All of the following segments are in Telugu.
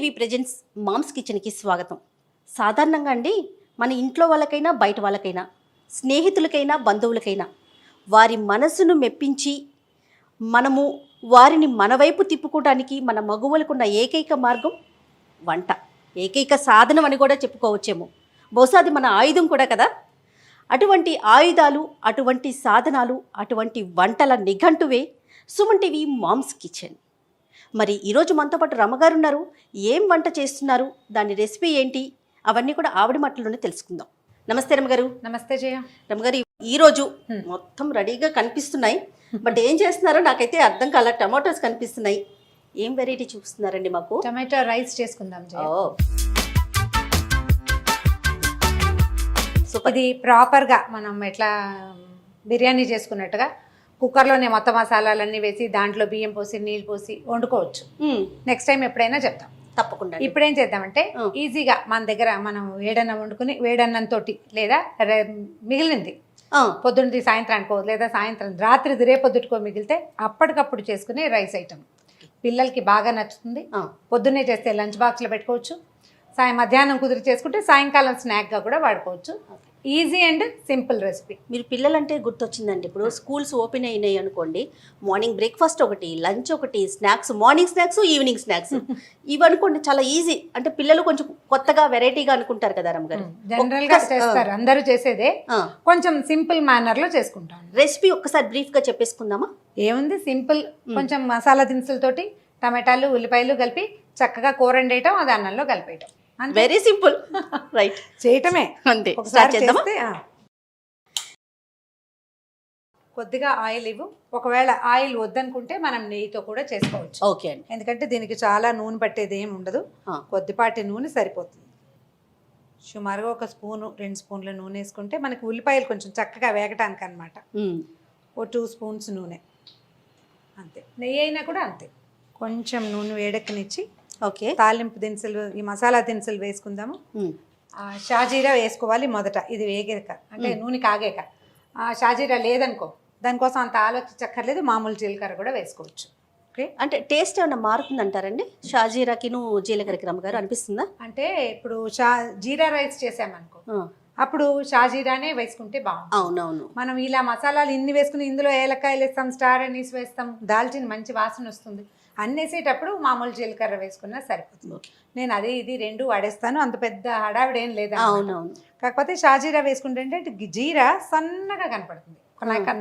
టీవీ ప్రెజెంట్స్ మామ్స్ కిచెన్కి స్వాగతం. సాధారణంగా అండి మన ఇంట్లో వాళ్ళకైనా బయట వాళ్ళకైనా స్నేహితులకైనా బంధువులకైనా వారి మనసును మెప్పించి మనము వారిని మన వైపు తిప్పుకోవడానికి మన మగువలకున్న ఏకైక మార్గం వంట, ఏకైక సాధనం అని కూడా చెప్పుకోవచ్చేమో. బహుశా అది మన ఆయుధం కూడా కదా. అటువంటి ఆయుధాలు, అటువంటి సాధనాలు, అటువంటి వంటల నిఘంటువే సుమన్ టీవీ మామ్స్ కిచెన్. మరి ఈరోజు మనతో పాటు రమ్మగారు ఉన్నారు. ఏం వంట చేస్తున్నారు, దాని రెసిపీ ఏంటి, అవన్నీ కూడా ఆవిడ మాటల్లోనే తెలుసుకుందాం. నమస్తే రమ్మగారు. నమస్తే జయ. రమ్మగారు, ఈరోజు మొత్తం రెడీగా కనిపిస్తున్నాయి, బట్ ఏం చేస్తున్నారో నాకైతే అర్థం కాల. టమాటోస్ కనిపిస్తున్నాయి, ఏం వెరైటీ చూపిస్తున్నారండి మాకు? టమాటో రైస్ చేసుకుందాం జయ. ఇది ప్రాపర్గా మనం ఎట్లా బిర్యానీ చేసుకున్నట్టుగా కుక్కర్లోనే మొత్తం మసాలాలన్నీ వేసి దాంట్లో బియ్యం పోసి నీళ్ళు పోసి వండుకోవచ్చు. నెక్స్ట్ టైం ఎప్పుడైనా చెప్తాం తప్పకుండా. ఇప్పుడేం చేద్దామంటే ఈజీగా మన దగ్గర మనం వేడన్నం వండుకుని వేడన్నంతో లేదా మిగిలింది పొద్దున్నది సాయంత్రానికో లేదా సాయంత్రం రాత్రిది రేపొద్దుటికో మిగిలితే అప్పటికప్పుడు చేసుకునే రైస్ ఐటమ్ పిల్లలకి బాగా నచ్చుతుంది. పొద్దున్నే చేస్తే లంచ్ బాక్స్లో పెట్టుకోవచ్చు, మధ్యాహ్నం కుదిరి చేసుకుంటే సాయంకాలం స్నాక్గా కూడా వాడుకోవచ్చు. Easy and simple recipe. మీరు పిల్లలంటే గుర్తొచ్చిందండి, ఇప్పుడు స్కూల్స్ ఓపెన్ అయినాయి అనుకోండి, మార్నింగ్ బ్రేక్ఫాస్ట్ ఒకటి, లంచ్ ఒకటి, snacks, morning snacks, evening snacks ఇవి అనుకోండి, చాలా ఈజీ. అంటే పిల్లలు కొంచెం కొత్తగా వెరైటీగా అనుకుంటారు కదా రమ్మగారు. జనరల్గా చేస్తారు, అందరూ చేసేదే, కొంచెం సింపుల్ మేనర్లో చేసుకుంటాం. రెసిపీ ఒక్కసారి బ్రీఫ్గా చెప్పేసుకుందామా? ఏముంది, సింపుల్. కొంచెం మసాలా దినుసులతోటి టమాటాలు ఉల్లిపాయలు కలిపి చక్కగా కూర వండేయటం, అది అన్నంలో కలిపేయటం. వెరీ సింపుల్, రైట్, చేయటమే అంతే. కొద్దిగా ఆయిల్ ఇవ్వు, ఒకవేళ ఆయిల్ వద్దనుకుంటే మనం నెయ్యితో కూడా చేసుకోవచ్చు. ఓకే అండి, ఎందుకంటే దీనికి చాలా నూనె పట్టేది ఏమి ఉండదు, కొద్దిపాటి నూనె సరిపోతుంది. సుమారుగా 1 స్పూను 2 స్పూన్ల నూనె వేసుకుంటే మనకి ఉల్లిపాయలు కొంచెం చక్కగా వేగటానికి అనమాట. 2 స్పూన్స్ నూనె అంతే. నెయ్యి అయినా కూడా అంతే. కొంచెం నూనె వేడెక్కనిచ్చి ఓకే తాలింపు దినుసులు, ఈ మసాలా దినుసులు వేసుకుందాము. షాజీరా వేసుకోవాలి మొదట, ఇది వేగాక అంటే నూనె కాగాక. షాజీరా లేదనుకో, దానికోసం అంత ఆలోచించక్కర్లేదు, మామూలు జీలకర్ర కూడా వేసుకోవచ్చు. ఓకే, అంటే టేస్ట్ ఏమైనా మారుతుంది అంటారండి షాజీరాకిను జీలకర్రకి రమ్మగారు, అనిపిస్తుందా? అంటే ఇప్పుడు జీరా రైస్ చేసామనుకో, అప్పుడు షాజీరానే వేసుకుంటే బాగుంటుంది. అవునవును. మనం ఇలా మసాలాలు ఇన్ని వేసుకుని ఇందులో ఏలక్కాయలు వేస్తాం, స్టార్ అనీస్ వేస్తాం, దాల్చిన మంచి వాసన వస్తుంది. అన్నేసేటప్పుడు మామూలు జీలకర్ర వేసుకున్నా సరిపోతుంది. నేను అది ఇది 2 వాడేస్తాను, అంత పెద్ద హడావిడేం లేదా. అవునవును. కాకపోతే షాజీరా వేసుకుంటే జీరా సన్నగా కనపడుతుంది,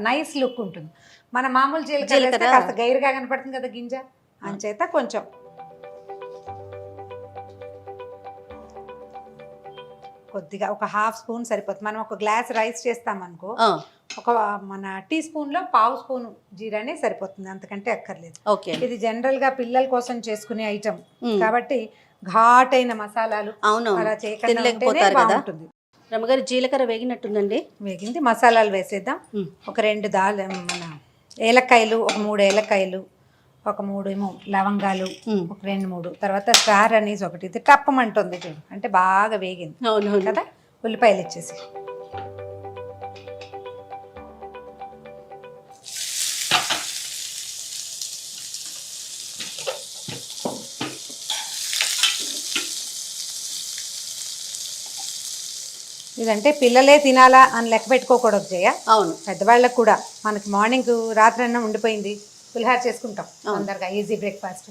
నైస్ లుక్ ఉంటుంది. మన మామూలు జీలకర్ర కాస్త గైరుగా కనపడుతుంది కదా గింజ, అంచేత కొంచెం కొద్దిగా 1/2 స్పూన్ సరిపోతుంది. మనం 1 గ్లాస్ రైస్ చేస్తామనుకో, మన టీ స్పూన్లో 1/2 స్పూన్ జీరానే సరిపోతుంది, అంతకంటే అక్కర్లేదు. ఓకే, ఇది జనరల్ గా పిల్లల కోసం చేసుకునే ఐటమ్ కాబట్టి ఘాటైన మసాలాలు అలా చేయకుండా బాగుంటుంది. రమ్మగారు, జీలకర్ర వేగినట్టుందండి. వేగింది, మసాలాలు వేసేద్దాం. 2 మన ఏలక్కాయలు, 3 ఏలక్కాయలు, 3 లవంగాలు, 2-3, తర్వాత స్టార్ అనీస్ ఒకటి. ఇది టప్పమంటుంది చూడు, అంటే బాగా వేగింది. అవును కదా. ఉల్లిపాయలు ఇచ్చేసి ఇదంటే పిల్లలే తినాలా అని లెక్క పెట్టుకోకూడదు జయ. అవును, పెద్దవాళ్ళకు కూడా. మనకి మార్నింగ్ రాత్రి అన్నం ఉండిపోయింది, పులిహార చేసుకుంటాం అందరిగా, ఈజీ బ్రేక్ఫాస్ట్.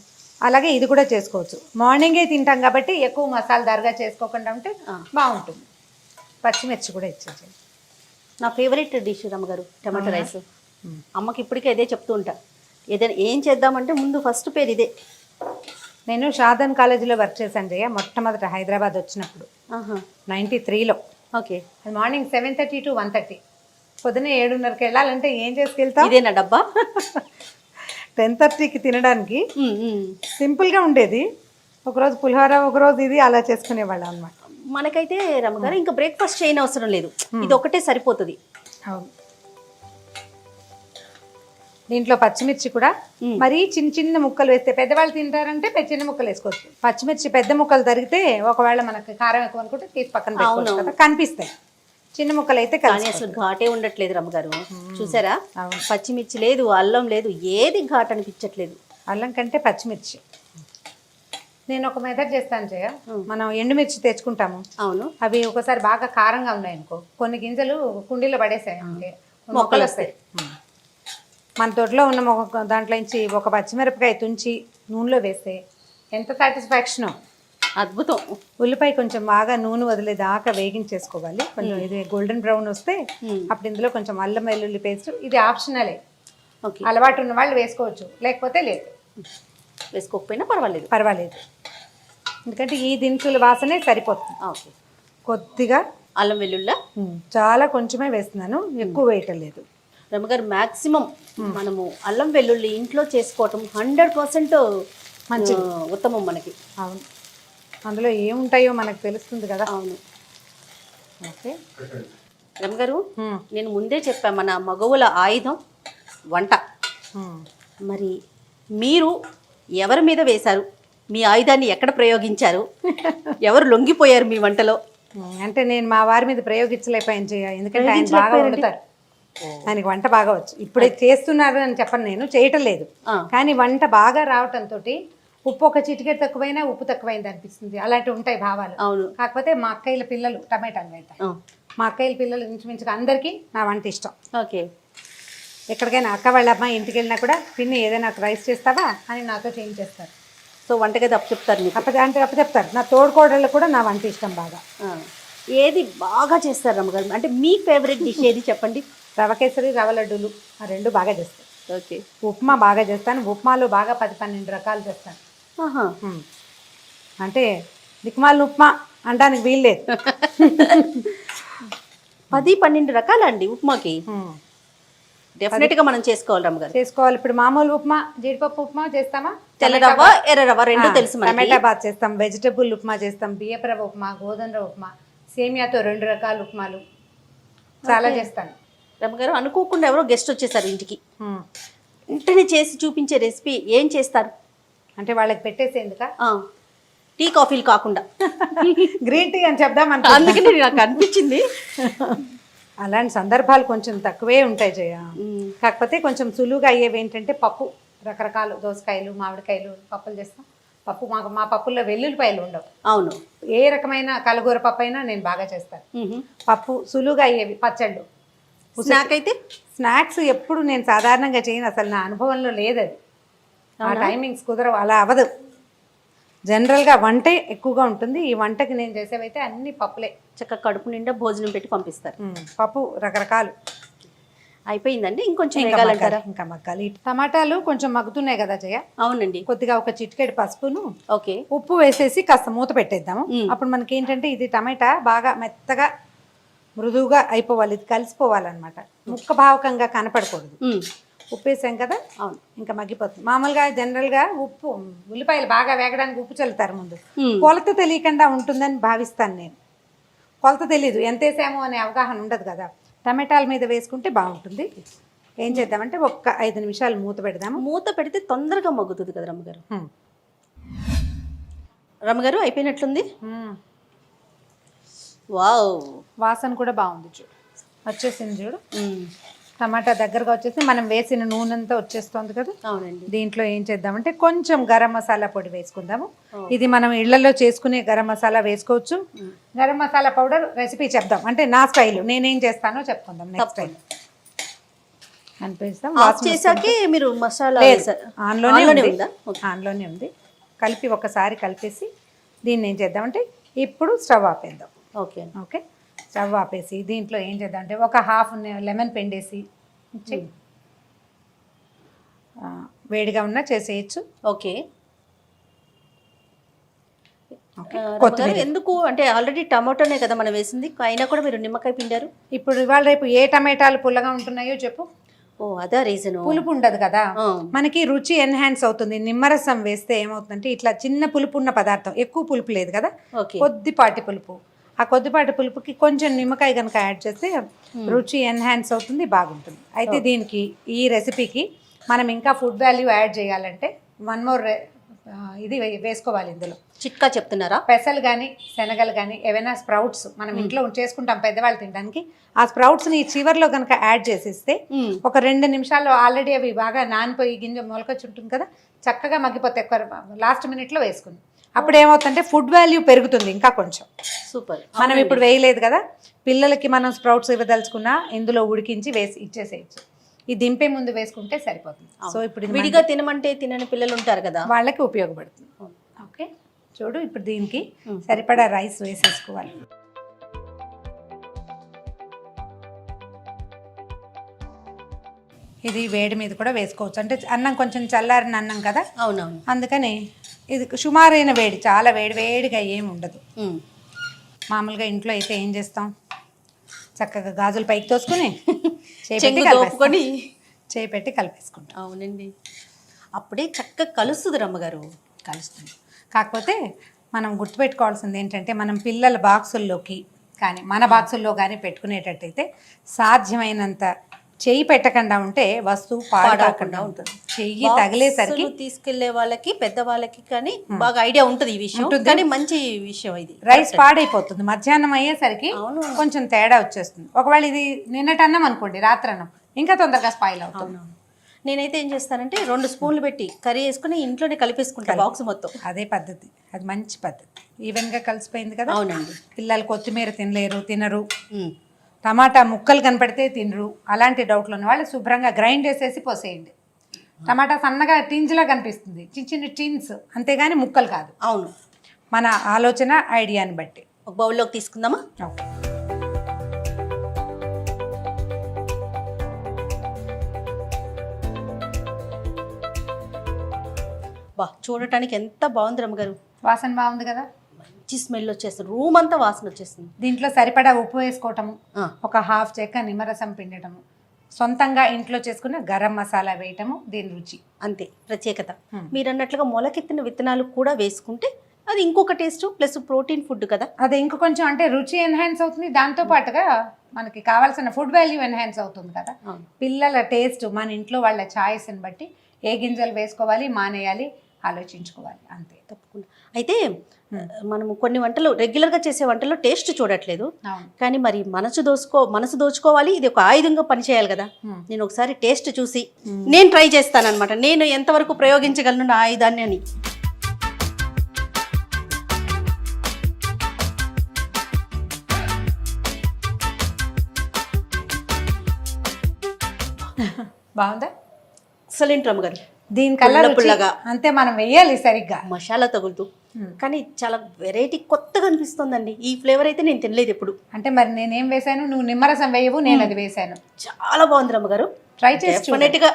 అలాగే ఇది కూడా చేసుకోవచ్చు. మార్నింగే తింటాం కాబట్టి ఎక్కువ మసాలాదారుగా చేసుకోకుండా ఉంటే బాగుంటుంది. పచ్చిమిర్చి కూడా ఇచ్చేసి. నా ఫేవరెట్ డిష్ రమ్మగారు టమాటో రైస్. అమ్మకి ఇప్పటికే అదే చెప్తూ ఉంటా, ఏదైనా ఏం చేద్దామంటే ముందు ఫస్ట్ పేరు ఇదే. నేను షాదన్ కాలేజీలో వర్క్ చేశాను జయ, మొట్టమొదట హైదరాబాద్ వచ్చినప్పుడు 93లో. ఓకే, మార్నింగ్ 7:30 to 1:30, పొద్దున్న 7:30కి వెళ్ళాలంటే ఏం చేసుకెళ్తాం? ఇదేనా డబ్బా? 10:30కి తినడానికి సింపుల్గా ఉండేది. ఒకరోజు పులిహోర, ఒకరోజు ఇది, అలా చేసుకునేవాళ్ళం అనమాట. మనకైతే రమ్మగారు ఇంకా బ్రేక్ఫాస్ట్ చేయని అవసరం లేదు, ఇది ఒకటే సరిపోతుంది. అవును. దీంట్లో పచ్చిమిర్చి కూడా మరీ చిన్న చిన్న ముక్కలు వేస్తే, పెద్దవాళ్ళు తింటారంటే చిన్న ముక్కలు వేసుకోవచ్చు. పచ్చిమిర్చి పెద్ద ముక్కలు తరిగితే ఒకవేళ మనకి కారం ఎక్కువ అనుకుంటే తీసి పక్కన పెట్టుకోవచ్చు కదా, కనిపిస్తాయి. చిన్న ముక్కలు అయితే కానీ అసలు ఘాటే ఉండట్లేదు రమ్మగారు. చూసారా, పచ్చిమిర్చి లేదు, అల్లం లేదు, ఏది ఘాట్ అనిపించట్లేదు. అల్లం కంటే పచ్చిమిర్చి. నేను ఒక మెథడ్ చేస్తాను జయ. మనం ఎండుమిర్చి తెచ్చుకుంటాము. అవును. అవి ఒకసారి బాగా కారంగా ఉన్నాయి అనుకో, కొన్ని గింజలు కుండీలో పడేసాయి అంటే మొక్కలు వస్తాయి. మన తోటలో ఉన్న దాంట్లో నుంచి ఒక పచ్చిమిరపకాయ తుంచి నూనెలో వేస్తే ఎంత సాటిస్ఫాక్షనో. అద్భుతం. ఉల్లిపాయ కొంచెం బాగా నూనె వదిలేదాకా వేగించేసుకోవాలి. కొంచెం ఇది గోల్డెన్ బ్రౌన్ వస్తే అప్పుడు ఇందులో కొంచెం అల్లం వెల్లుల్లి పేస్ట్, ఇది ఆప్షనలే. అలవాటు ఉన్న వాళ్ళు వేసుకోవచ్చు, లేకపోతే లేదు, వేసుకోకపోయినా పర్వాలేదు. ఎందుకంటే ఈ దినుసుల వాసనే సరిపోతుంది. ఓకే. కొద్దిగా అల్లం వెల్లుల్లి చాలా కొంచెమే వేస్తున్నాను, ఎక్కువ వేయటం లేదు. రమ్మగారు మ్యాక్సిమం మనము అల్లం వెల్లుల్లి ఇంట్లో చేసుకోవటం 100% మంచి ఉత్తమం మనకి. అవును, అందులో ఏముంటాయో మనకు తెలుస్తుంది కదా. అవును. ఓకే రమ్మగారు, నేను ముందే చెప్పాను మన మగవుల ఆయుధం వంట. మరి మీరు ఎవరి మీద వేశారు? మీ ఆయుధాన్ని ఎక్కడ ప్రయోగించారు? ఎవరు లొంగిపోయారు మీ వంటలో? అంటే నేను మా వారి మీద ప్రయోగించలేకపోయాను చేయ, ఎందుకంటే ఆయన బాగా వండుతారు, ఆయనకి వంట బాగా వచ్చు. ఇప్పుడే చేస్తున్నారు అని చెప్పను, నేను చేయటం లేదు, కానీ వంట బాగా రావటంతో ఉప్పు ఒక చిటికెట్ తక్కువైనా ఉప్పు తక్కువైంది అనిపిస్తుంది. అలాంటివి ఉంటాయి భావాలు. అవును. కాకపోతే మా అక్కయ్యల పిల్లలు టమాటాలు వేస్తారు. మా అక్కయ్యల పిల్లలు ఇంచుమించుగా అందరికీ నా వంట ఇష్టం. ఓకే. ఎక్కడికైనా అక్క వాళ్ళ అమ్మాయి ఇంటికి వెళ్ళినా కూడా పిన్ని ఏదైనా రైస్ చేస్తావా అని నాతో చేయించేస్తారు. సో వంటగది చెప్తారు అప్పు చెప్తారు. నా తోడుకోడళ్ళు కూడా నా వంట ఇష్టం బాగా. ఏది బాగా చేస్తారు రమ్మగారు? అంటే మీ ఫేవరెట్ డిష్ ఏది చెప్పండి? రవ కేసరి, రవ లడ్డూలు, ఆ రెండు బాగా చేస్తాను. ఓకే. ఉప్మా బాగా చేస్తాను. ఉప్మాలో బాగా 10-12 రకాలు చేస్తాను. అంటే దిక్మాల ఉప్మా అనడానికి వీల్లేదు. 10-12 రకాలండి ఉప్మాకి. డెఫినెట్గా మనం చేసుకోవాలి రమ్మగారు. చేసుకోవాలి. ఇప్పుడు మామూలు ఉప్మా, జీడిపప్పు ఉప్మా చేస్తామా, తెల్ల రవ్వ ఎర్ర రవ్వ రెండు తెలుసు. టమాటా బాత్ చేస్తాం, వెజిటబుల్ ఉప్మా చేస్తాం, బియ్యపు రవ్వ ఉప్మా, గోధుమ రవ్వ ఉప్మా, సేమియాతో 2 రకాల ఉప్మాలు చాలా చేస్తాను. రమ్మగారు, అనుకోకుండా ఎవరో గెస్ట్ వచ్చేసారు ఇంటికి, వెంటనే చేసి చూపించే రెసిపీ ఏం చేస్తారు? అంటే వాళ్ళకి పెట్టేసేందుక? టీ కాఫీలు కాకుండా గ్రీన్ టీ అని చెప్దాం. అందుకని నాకు అనిపించింది. అలాంటి సందర్భాలు కొంచెం తక్కువే ఉంటాయి జయ. కాకపోతే కొంచెం సులువుగా అయ్యేవి ఏంటంటే పప్పు, రకరకాలు దోసకాయలు, మామిడికాయలు పప్పులు చేస్తాం. పప్పు మా పప్పుల్లో వెల్లుల్లిపాయలు ఉండవు. అవును. ఏ రకమైన కలగూర పప్పు అయినా నేను బాగా చేస్తాను. పప్పు సులువుగా అయ్యేవి, పచ్చళ్ళు. స్నాక్స్ ఎప్పుడు నేను సాధారణంగా చేయను, అసలు నా అనుభవంలో లేదు అది. ఆ టైమింగ్స్ కుదరవు, అలా అవ్వదు. జనరల్గా వంటే ఎక్కువగా ఉంటుంది. ఈ వంటకి నేను చేసేవైతే అన్ని పప్పులే. చక్కగా కడుపు నిండా భోజనం పెట్టి పంపిస్తారు. పప్పు రకరకాలు. అయిపోయిందండి, ఇంకొంచెం వేగాలంటారా? ఇంకా మగ్గాలి. టమాటాలు కొంచెం మగ్గుతున్నాయి కదా జయ. అవునండి. కొద్దిగా ఒక చిటికెడు పసుపును, ఓకే, ఉప్పు వేసేసి కాస్త మూత పెట్టేద్దాము. అప్పుడు మనకి ఏంటంటే ఇది టమాటా బాగా మెత్తగా మృదువుగా అయిపోవాలి, ఇది కలిసిపోవాలన్నమాట, ముక్క భావకంగా కనపడకూడదు. ఉప్పు వేసాం కదా, అవును, ఇంకా మగ్గిపోతుంది. మామూలుగా జనరల్గా ఉప్పు, ఉల్లిపాయలు బాగా వేగడానికి ఉప్పు చల్లుతారు ముందు. కొలత తెలియకుండా ఉంటుందని భావిస్తాను నేను. కొలత తెలీదు, ఎంత వేసామో అనే అవగాహన ఉండదు కదా. టమాటాల మీద వేసుకుంటే బాగుంటుంది. ఏం చేద్దామంటే ఒక్క 5 నిమిషాలు మూత పెడదాము. మూత పెడితే తొందరగా మగ్గుతుంది కదా రమ్మగారు. రమ్మగారు అయిపోయినట్లుంది. వావ్, వాసన కూడా బాగుంది, చూడు వచ్చేసింది చూడు. టమాటా దగ్గరగా వచ్చేసి మనం వేసిన నూనె అంతా వచ్చేస్తుంది కదా. అవునండి. దీంట్లో ఏం చేద్దామంటే కొంచెం గరం మసాలా పొడి వేసుకుందాము. ఇది మనం ఇళ్లలో చేసుకునే గరం మసాలా వేసుకోవచ్చు. గరం మసాలా పౌడర్ రెసిపీ చెప్దాం, అంటే నా స్టైల్, నేనేం చేస్తానో చెప్పుకుందాం నెక్స్ట్ టైం. అనిపిస్తాం చేసాకే మీరు మసాలా ఆన్లోనే ఉంది. కలిపి ఒకసారి కలిపేసి దీన్ని ఏం చేద్దామంటే ఇప్పుడు స్టవ్ ఆపేద్దాం. ఓకే ఓకే, స్టవ్ ఆపేసి దీంట్లో ఏం చేద్దామంటే ఒక హాఫ్ లెమన్ పిండేసి వేడిగా ఉన్నా చేసేయచ్చు. ఓకే. ఎందుకు అంటే ఆల్రెడీ టమాటోనే కదా మనం వేసింది, అయినా కూడా మీరు నిమ్మకాయ పిండారు. ఇప్పుడు ఇవాళ రేపు ఏ టమాటాలు పుల్లగా ఉంటున్నాయో చెప్పు. ఓ అదా రీజన్. పులుపు ఉండదు కదా, మనకి రుచి ఎన్హాన్స్ అవుతుంది. నిమ్మరసం వేస్తే ఏమవుతుందంటే ఇట్లా చిన్న పులుపు ఉన్న పదార్థం, ఎక్కువ పులుపు లేదు కదా, కొద్దిపాటి పులుపు. ఆ కొద్దిపాటి పులుపుకి కొంచెం నిమ్మకాయ కనుక యాడ్ చేస్తే రుచి ఎన్హాన్స్ అవుతుంది, బాగుంటుంది. అయితే దీనికి, ఈ రెసిపీకి మనం ఇంకా ఫుడ్ వాల్యూ యాడ్ చేయాలంటే 1 more ఇది వేసుకోవాలి. ఇందులో చిట్కా చెప్తున్నారా? పెసలు కానీ శనగలు కానీ ఏవైనా స్ప్రౌట్స్ మనం ఇంట్లో చేసుకుంటాం పెద్దవాళ్ళు తినడానికి, ఆ స్ప్రౌట్స్ని చివర్లో కనుక యాడ్ చేసేస్తే ఒక 2 నిమిషాల్లో ఆల్రెడీ అవి బాగా నానిపోయి గింజ మొలకొచ్చి ఉంటుంది కదా, చక్కగా మగ్గిపోతాయి. లాస్ట్ మినిట్లో వేసుకుంది అప్పుడు ఏమవుతుందంటే ఫుడ్ వాల్యూ పెరుగుతుంది ఇంకా కొంచెం. సూపర్. మనం ఇప్పుడు వేయలేదు కదా, పిల్లలకి మనం స్ప్రౌట్స్ ఇవ్వదలుచుకున్నా ఇందులో ఉడికించి వేసి ఇచ్చేసేయచ్చు. ఈ దింపే ముందు వేసుకుంటే సరిపోతుంది. సో ఇప్పుడు ఇది విడిగా తినమంటే తినని పిల్లలు ఉంటారు కదా, వాళ్ళకి ఉపయోగపడుతుంది. ఓకే, చూడు ఇప్పుడు దీనికి సరిపడా రైస్ వేసేసుకోవాలి. ఇది వేడి మీద కూడా వేసుకోవచ్చు, అంటే అన్నం కొంచెం చల్లారిన అన్నం కదా. అవునవును. అందుకని ఇది సుమారైన వేడి, చాలా వేడిగా ఏమి ఉండదు. మామూలుగా ఇంట్లో అయితే ఏం చేస్తాం, చక్కగా గాజులు పైకి తోసుకొని చేయి పెట్టి కలిపేసుకుంటాం. అవునండి, అప్పుడే చక్కగా కలుస్తుంది రమ్మగారు. కలుస్తుంది. కాకపోతే మనం గుర్తుపెట్టుకోవాల్సింది ఏంటంటే, మనం పిల్లల బాక్సుల్లోకి కానీ మన బాక్సుల్లో కానీ పెట్టుకునేటట్టయితే సాధ్యమైనంత చెయ్యి పెట్టకుండా ఉంటే వస్తువు పాడకుండా ఉంటుంది. చెయ్యి తగిలేసరికి తీసుకెళ్లే వాళ్ళకి, పెద్ద వాళ్ళకి కానీ బాగా ఐడియా ఉంటుంది ఈ విషయం, కానీ మంచి విషయం ఇది. రైస్ పాడైపోతుంది, మధ్యాహ్నం అయ్యేసరికి కొంచెం తేడా వచ్చేస్తుంది. ఒకవేళ ఇది నిన్నటి అన్నం అనుకోండి, రాత్రి అన్నం ఇంకా తొందరగా స్పాయిల్ అవుతుంది. నేనైతే ఏం చేస్తానంటే 2 స్పూన్లు పెట్టి కర్రీ వేసుకుని ఇంట్లోనే కలిపేసుకుంటా బాక్స్ మొత్తం. అదే పద్ధతి, అది మంచి పద్ధతి. ఈవెన్గా కలిసిపోయింది కదా. అవునండి. పిల్లలు కొత్తిమీర తినరు, టమాటా ముక్కలు కనపడితే తినరు. అలాంటి డౌట్లు ఉన్న వాళ్ళు శుభ్రంగా గ్రైండ్ చేసేసి పోసేయండి. టమాటా సన్నగా టిన్స్లా కనిపిస్తుంది, చిన్న చిన్న టిన్స్, అంతేగాని ముక్కలు కాదు. అవును, మన ఆలోచన ఐడియాని బట్టి. ఒక బౌల్లోకి తీసుకుందామా? ఓకే. బా, చూడటానికి ఎంత బాగుంది రమ్మగారు. వాసన బాగుంది కదా, మంచి స్మెల్ వచ్చేస్తుంది, రూమ్ అంతా వాసన వచ్చేస్తుంది. దీంట్లో సరిపడా ఉప్పు వేసుకోవటము, ఒక హాఫ్ చెక్క నిమ్మరసం పిండటము, సొంతంగా ఇంట్లో చేసుకున్న గరం మసాలా వేయటము దీని రుచి, అంతే ప్రత్యేకత. మీరు అన్నట్లుగా మొలకెత్తిన విత్తనాలు కూడా వేసుకుంటే అది ఇంకొక టేస్ట్, ప్లస్ ప్రోటీన్ ఫుడ్ కదా, అది ఇంకో కొంచెం అంటే రుచి ఎన్హాన్స్ అవుతుంది. దాంతో పాటుగా మనకి కావాల్సిన ఫుడ్ వాల్యూ ఎన్హాన్స్ అవుతుంది కదా. పిల్లల టేస్ట్, మన ఇంట్లో వాళ్ళ ఛాయిస్ని బట్టి ఏ గింజలు వేసుకోవాలి, మానేయాలి ఆలోచించుకోవాలి, అంతే. తప్పకుండా. అయితే మనము కొన్ని వంటలు రెగ్యులర్గా చేసే వంటల్లో టేస్ట్ చూడట్లేదు, కానీ మరి మనసు దోచుకోవాలి, ఇది ఒక ఆయుధంగా పనిచేయాలి కదా. నేను ఒకసారి టేస్ట్ చూసి నేను ట్రై చేస్తానన్నమాట, నేను ఎంతవరకు ప్రయోగించగలను నా ఆయుధాన్ని అని. బాగుందా? ఎక్సలెంట్ రమ్మగారు. దీని కలర్ పుల్లగా, అంతే, మనం వేయాలి సరిగ్గా మసాలా తగులుతూ, కానీ చాలా వెరైటీ కొత్తగా అనిపిస్తుందండి. ఈ ఫ్లేవర్ అయితే నేను తినలేదు ఎప్పుడు. అంటే మరి నేనేం వేసాను, నువ్వు నిమ్మరసం వేయవు, నేను అది వేసాను. చాలా బాగుంది రమ్మగారు, ట్రై చేసి డెఫినెట్గా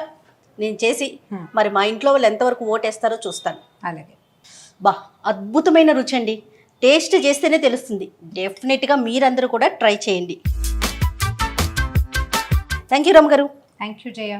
నేను చేసి మరి మా ఇంట్లో వాళ్ళు ఎంతవరకు ఓటేస్తారో చూస్తాను. అలాగే. బా, అద్భుతమైన రుచి అండి, టేస్ట్ చేస్తేనే తెలుస్తుంది. డెఫినెట్గా మీరందరూ కూడా ట్రై చేయండి. థ్యాంక్ యూ రమ్మగారు. Thank you Jaya.